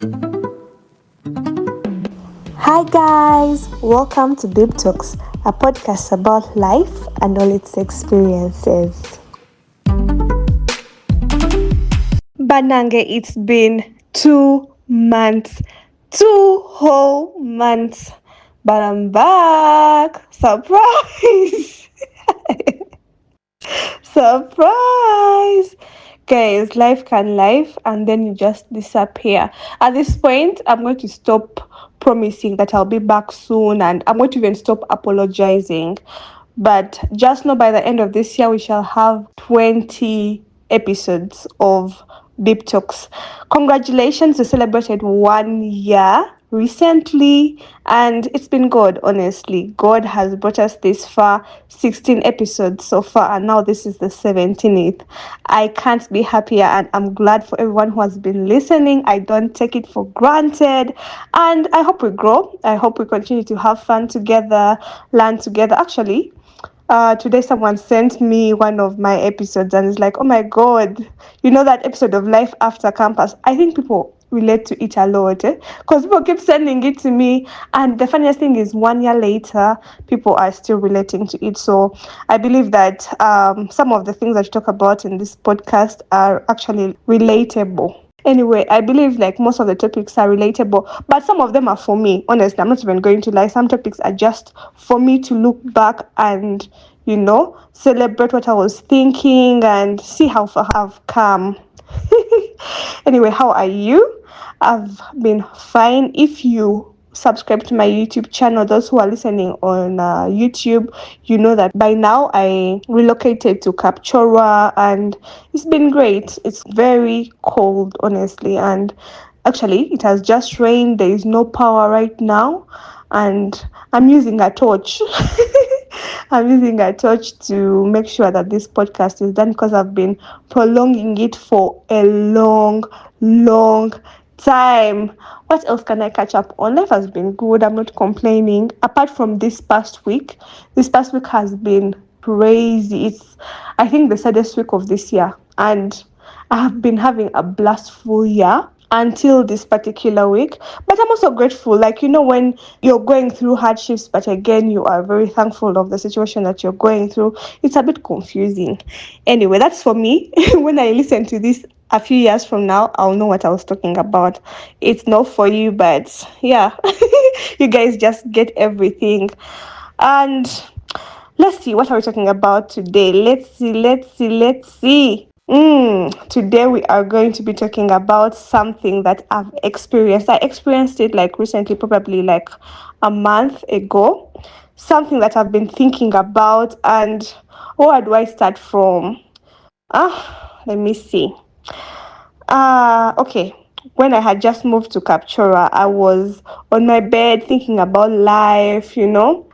Hi guys, welcome to Babe Talks, a podcast about life and all its experiences. Banange, it's been 2 months, 2 whole months, but I'm back. Surprise! Surprise! Guys, life can life and then you just disappear. At this point, I'm going to stop promising that I'll be back soon and I'm going to even stop apologizing. But just know by the end of this year, we shall have 20 episodes of Deep Talks. Congratulations, we celebrated 1 year recently and it's been good. Honestly, God has brought us this far, 16 episodes so far, and now this is the 17th. I can't be happier and I'm glad for everyone who has been listening. I don't take it for granted and I hope we grow. I hope we continue to have fun together, learn together. Actually, today someone sent me one of my episodes and it's like, oh my god, you know that episode of Life After Campus? I think people relate to it a lot because people keep sending it to me, and the funniest thing is 1 year later people are still relating to it. So I believe that some of the things that you talk about in this podcast are actually relatable. Anyway, I believe like most of the topics are relatable, but some of them are for me. Honestly, I'm not even going to lie. Some topics are just for me to look back and, celebrate what I was thinking and see how far I've come. Anyway, how are you? I've been fine. If you subscribe to my YouTube channel, those who are listening on YouTube, you know that by now I relocated to Kapchorwa and it's been great. It's very cold, honestly, and actually it has just rained. There is no power right now and I'm using a torch. I'm using a torch to make sure that this podcast is done because I've been prolonging it for a long time. What else can I catch up on? Life has been good. I'm not complaining. Apart from this past week has been crazy. It's, I think, the saddest week of this year, and I have been having a blissful year until this particular week. But I'm also grateful, like, when you're going through hardships, but again, you are very thankful of the situation that you're going through. It's a bit confusing. Anyway, that's for me. When I listen to this a few years from now, I'll know what I was talking about. It's not for you, but yeah, you guys just get everything. And let's see, what are we talking about today? Let's see. Today we are going to be talking about something that I've experienced. I experienced it like recently, probably like a month ago. Something that I've been thinking about, and where do I start from? Let me see. Okay. When I had just moved to Kapchora, I was on my bed thinking about life,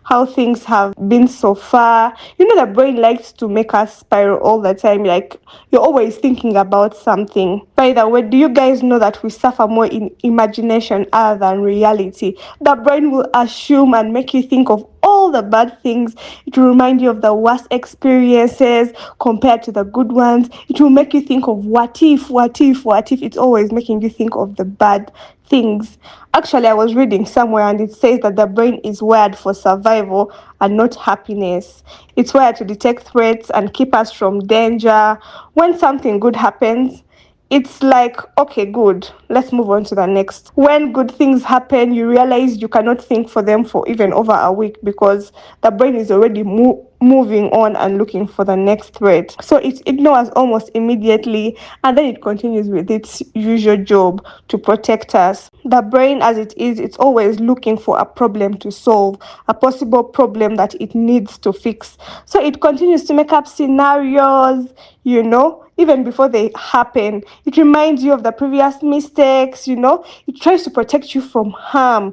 how things have been so far. The brain likes to make us spiral all the time. Like, you're always thinking about something. By the way, do you guys know that we suffer more in imagination other than reality? The brain will assume and make you think of all the bad things. It will remind you of the worst experiences compared to the good ones. It will make you think of what if. It's always making you think of the bad things. Actually, I was reading somewhere and it says that the brain is wired for survival and not happiness. It's wired to detect threats and keep us from danger. When something good happens, it's like, okay, good, let's move on to the next. When good things happen, you realize you cannot think for them for even over a week because the brain is already moving on and looking for the next threat. So it ignores almost immediately and then it continues with its usual job to protect us. The brain, as it is, it's always looking for a problem to solve, a possible problem that it needs to fix. So it continues to make up scenarios, even before they happen. It reminds you of the previous mistakes. It tries to protect you from harm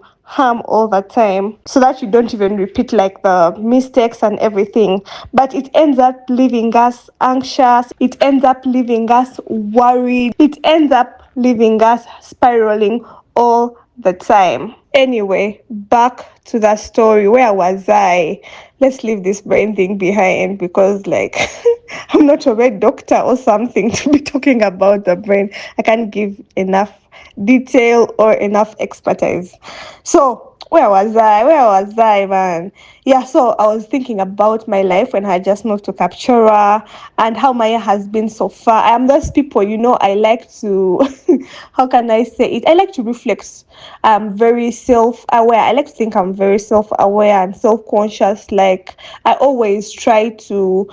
all the time so that you don't even repeat like the mistakes and everything. But it ends up leaving us anxious, it ends up leaving us worried, it ends up leaving us spiraling all the time. Anyway, back to the story. Where was I? Let's leave this brain thing behind because, like, I'm not a red doctor or something to be talking about the brain. I can't give enough detail or enough expertise. So where was I, man? Yeah, so I was thinking about my life when I just moved to Captura and how my year has been so far. I am those people, I like to, how can I say it? I like to reflect. I'm very self-aware. I like to think I'm very self-aware and self-conscious. Like, I always try to,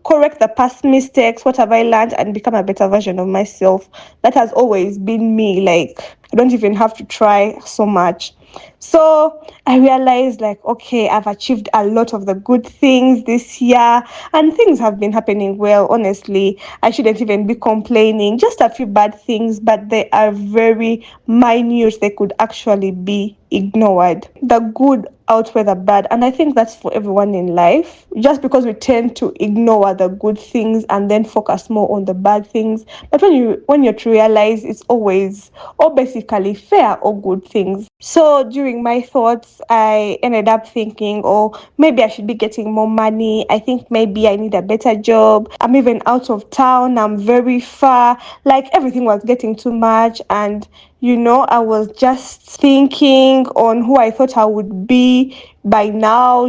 correct the past mistakes, what have I learned, and become a better version of myself. That has always been me. Like, I don't even have to try so much. So I realized, like, okay, I've achieved a lot of the good things this year, and things have been happening well. Honestly, I shouldn't even be complaining. Just a few bad things, but they are very minute. They could actually be ignored. The good outweigh the bad, and I think that's for everyone in life. Just because we tend to ignore the good things and then focus more on the bad things, but when you to realize it's always or basically fair or good things. So during my thoughts, I ended up thinking, oh, maybe I should be getting more money. I think maybe I need a better job. I'm even out of town. I'm very far. Like, everything was getting too much, and I was just thinking on who I thought I would be by now,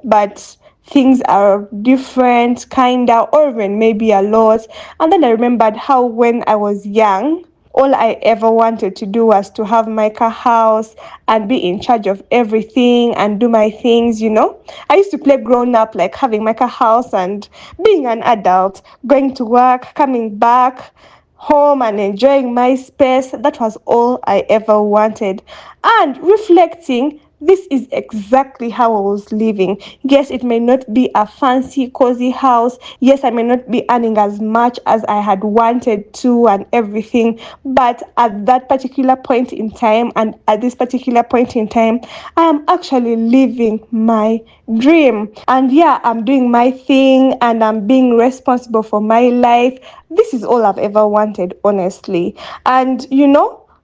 but things are different, kinda, or even maybe a lot. And then I remembered how when I was young, all I ever wanted to do was to have my car house and be in charge of everything and do my things. I used to play grown up, like having my car house and being an adult, going to work, coming back home and enjoying my space. That was all I ever wanted. And reflecting, this is exactly how I was living. Yes, it may not be a fancy, cozy house. Yes, I may not be earning as much as I had wanted to and everything. But at that particular point in time, and at this particular point in time, I am actually living my dream. And yeah, I'm doing my thing and I'm being responsible for my life. This is all I've ever wanted, honestly. And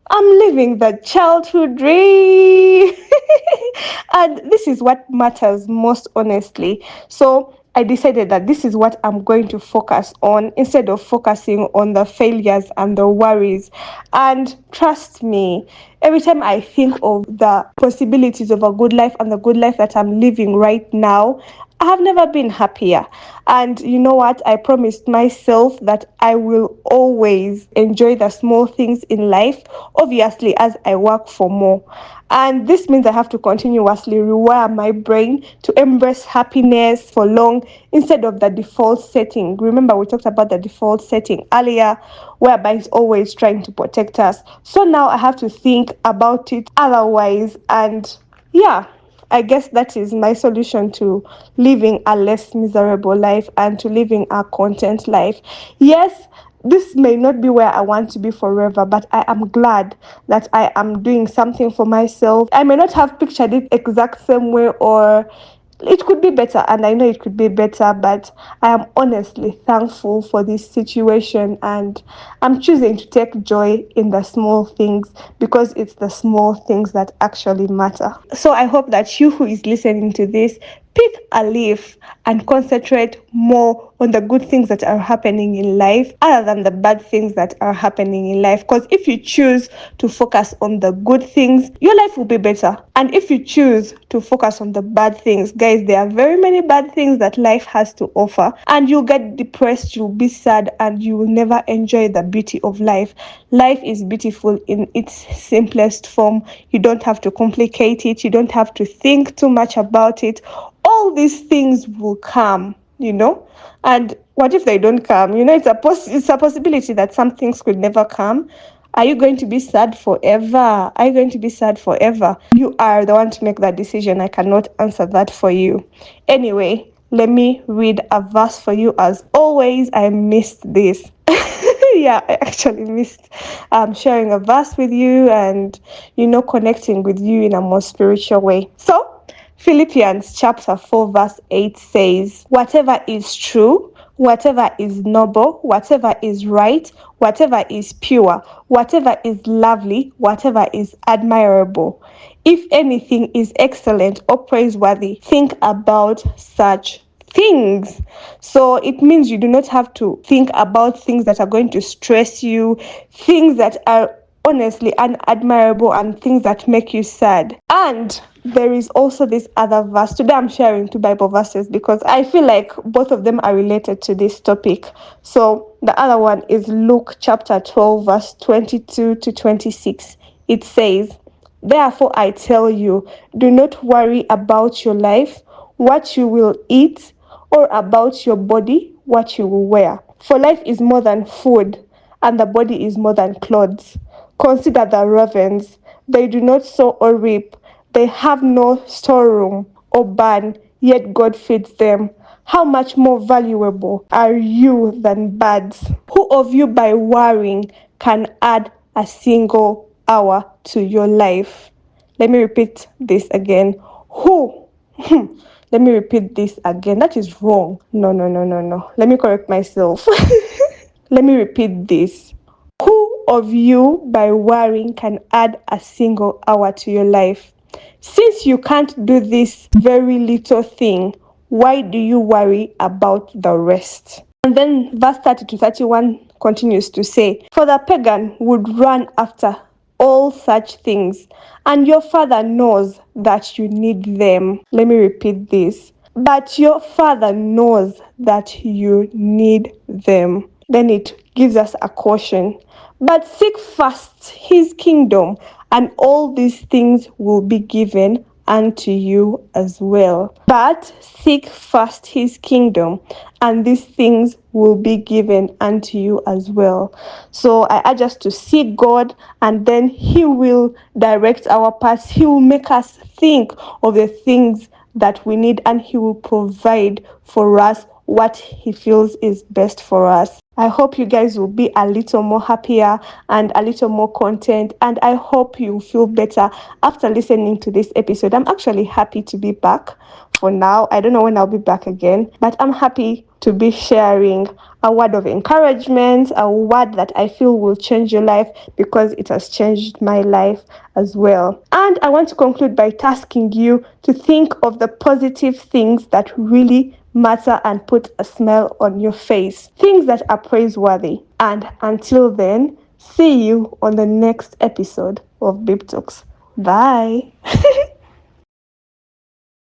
I'm living the childhood dream. And this is what matters most, honestly. So I decided that this is what I'm going to focus on instead of focusing on the failures and the worries. And trust me, every time I think of the possibilities of a good life and the good life that I'm living right now, I have never been happier. And you know what? I promised myself that I will always enjoy the small things in life, obviously, as I work for more. And this means I have to continuously rewire my brain to embrace happiness for long instead of the default setting. Remember, we talked about the default setting earlier, whereby it's always trying to protect us. So now I have to think about it otherwise. And yeah, I guess that is my solution to living a less miserable life and to living a content life. Yes, this may not be where I want to be forever, but I am glad that I am doing something for myself. I may not have pictured it exact same way, or it could be better, and I know it could be better, but I am honestly thankful for this situation, and I'm choosing to take joy in the small things because it's the small things that actually matter. So I hope that you who is listening to this, pick a leaf and concentrate more on the good things that are happening in life other than the bad things that are happening in life. Because if you choose to focus on the good things, your life will be better. And if you choose to focus on the bad things, guys, there are very many bad things that life has to offer. And you'll get depressed, you'll be sad, and you will never enjoy the beauty of life. Life is beautiful in its simplest form. You don't have to complicate it, you don't have to think too much about it. All these things will come. And what if they don't come? It's a possibility that some things could never come. Are you going to be sad forever? Are you going to be sad forever? You are the one to make that decision. I cannot answer that for you. Anyway, let me read a verse for you. As always, I missed this. Yeah, I actually missed sharing a verse with you and connecting with you in a more spiritual way. So Philippians chapter 4 verse 8 says, whatever is true, whatever is noble, whatever is right, whatever is pure, whatever is lovely, whatever is admirable, if anything is excellent or praiseworthy, think about such things. So it means you do not have to think about things that are going to stress you, things that are honestly unadmirable and things that make you sad. And there is also this other verse. Today I'm sharing two Bible verses because I feel like both of them are related to this topic. So the other one is Luke chapter 12, verse 22 to 26. It says, "Therefore I tell you, do not worry about your life, what you will eat, or about your body, what you will wear. For life is more than food, and the body is more than clothes. Consider the ravens. They do not sow or reap, they have no storeroom or barn, yet God feeds them. How much more valuable are you than birds? Who of you by worrying can add a single hour to your life?" Let me repeat this again. Who? Let me repeat this again. That is wrong. No, no, no, no, no. Let me correct myself. Let me repeat this. Who of you, by worrying, can add a single hour to your life? Since you can't do this very little thing, why do you worry about the rest? And then verse 30 to 31 continues to say, "For the pagan would run after all such things, and your Father knows that you need them." Let me repeat this. But your Father knows that you need them. Then it gives us a caution. "But seek first his kingdom, and all these things will be given unto you as well." But seek first his kingdom, and these things will be given unto you as well. So I urge us to seek God, and then he will direct our paths. He will make us think of the things that we need, and he will provide for us what he feels is best for us. I hope you guys will be a little more happier and a little more content, and I hope you feel better after listening to this episode. I'm actually happy to be back for now. I don't know when I'll be back again, but I'm happy to be sharing a word of encouragement, a word that I feel will change your life because it has changed my life as well. And I want to conclude by tasking you to think of the positive things that really matter and put a smile on your face, things that are praiseworthy. And until then, see you on the next episode of Babe Talks. Bye.